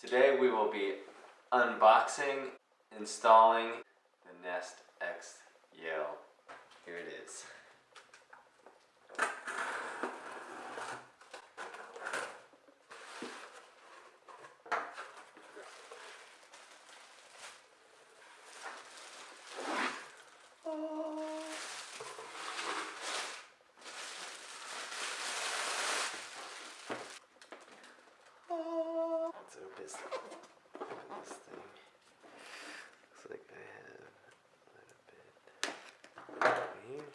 Today we will be unboxing, installing the Nest X Yale. Here it is. Let's open this thing. Looks like I have a little bit here.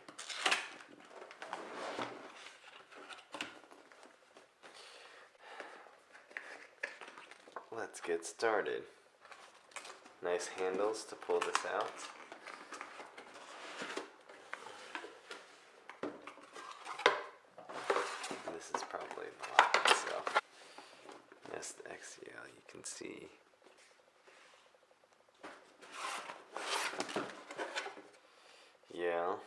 Let's get started. Nice handles to pull this out. And this is probably the lock itself. Nest X Yale, you can see. Yale.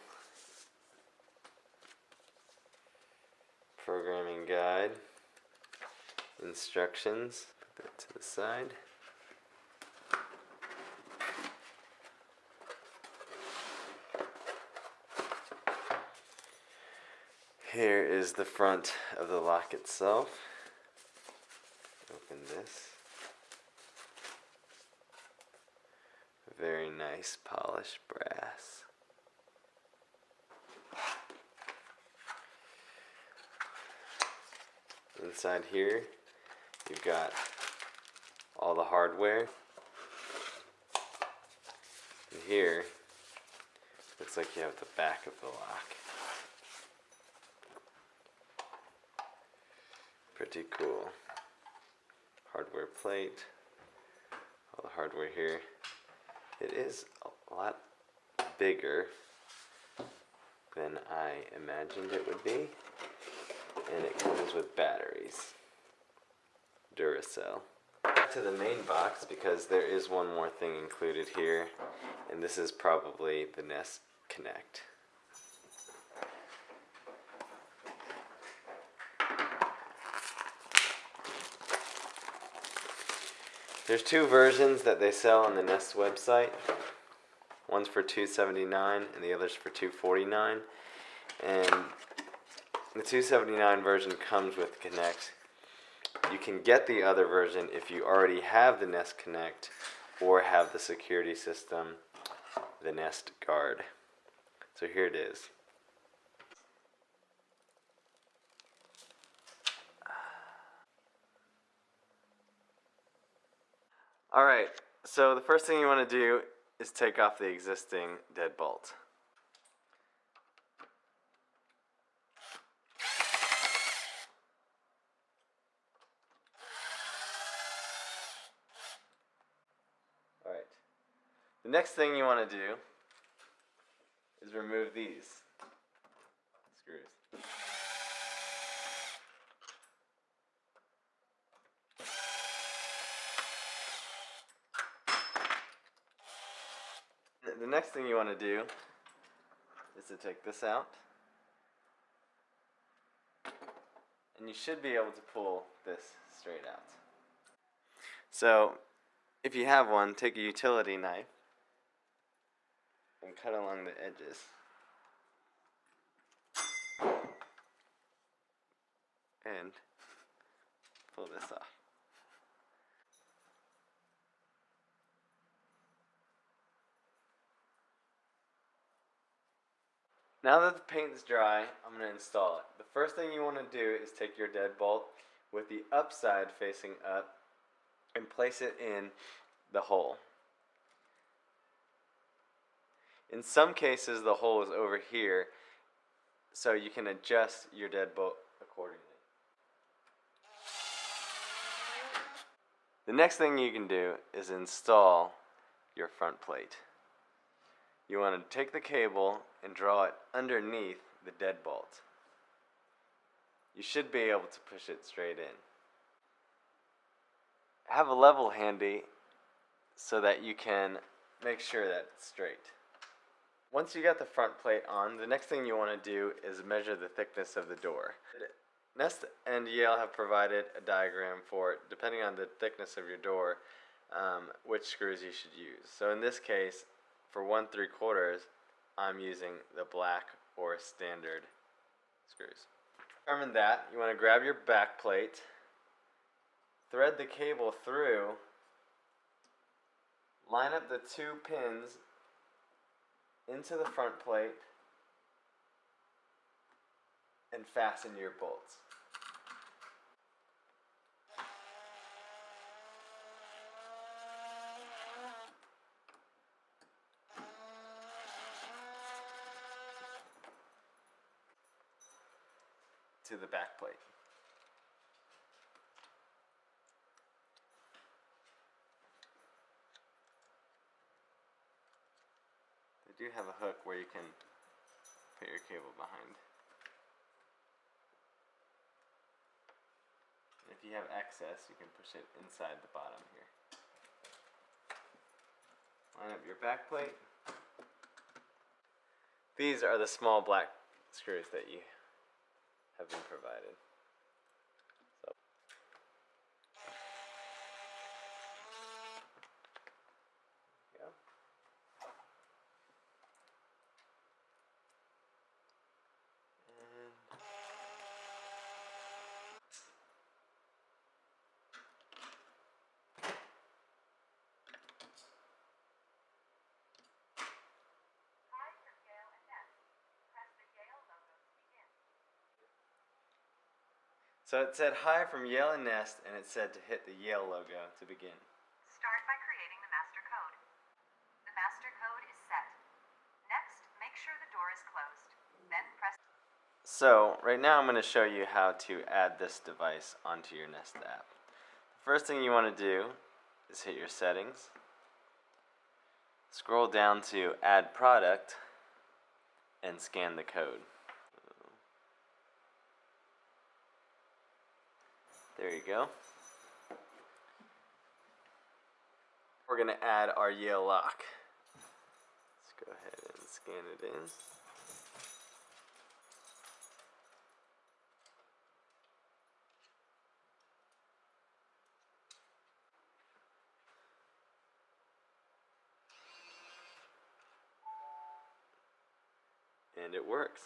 Programming guide. Instructions. Put that to the side. Here is the front of the lock itself. Open this. Very nice polished brass. Inside here, you've got all the hardware. And here, looks like you have the back of the lock. Pretty cool. Hardware plate. All the hardware here. It is a lot bigger than I imagined it would be. And it comes with batteries. Duracell. Back to the main box because there is one more thing included here. And this is probably the Nest Connect. There's two versions that they sell on the Nest website. One's for $279 and the other's for $249. And the $279 version comes with Connect. You can get the other version if you already have the Nest Connect or have the security system, the Nest Guard. So here it is. Alright, so the first thing you want to do is take off the existing deadbolt. Alright, the next thing you want to do is remove these screws. The next thing you want to do is to take this out, and you should be able to pull this straight out. So if you have one, take a utility knife and cut along the edges. And pull this off. Now that the paint is dry, I'm going to install it. The first thing you want to do is take your deadbolt with the upside facing up and place it in the hole. In some cases, the hole is over here, so you can adjust your deadbolt accordingly. The next thing you can do is install your front plate. You want to take the cable and draw it underneath the deadbolt. You should be able to push it straight in. Have a level handy so that you can make sure that it's straight. Once you got the front plate on, the next thing you want to do is measure the thickness of the door. Nest and Yale have provided a diagram for, depending on the thickness of your door, which screws you should use. So in this case, for 1/3, I'm using the black or standard screws. To determine that, you want to grab your back plate, thread the cable through, line up the 2 pins into the front plate, and fasten your bolts. To the back plate. They do have a hook where you can put your cable behind. If you have excess, you can push it inside the bottom here. Line up your back plate. These are the small black screws that you have been provided. So. There you go. So it said hi from Yale and Nest, and it said to hit the Yale logo to begin. Start by creating the master code. The master code is set. Next, make sure the door is closed. Then press. So right now I'm going to show you how to add this device onto your Nest app. The first thing you want to do is hit your settings, scroll down to add product, and scan the code. There you go. We're going to add our Yale lock. Let's go ahead and scan it in. And it works.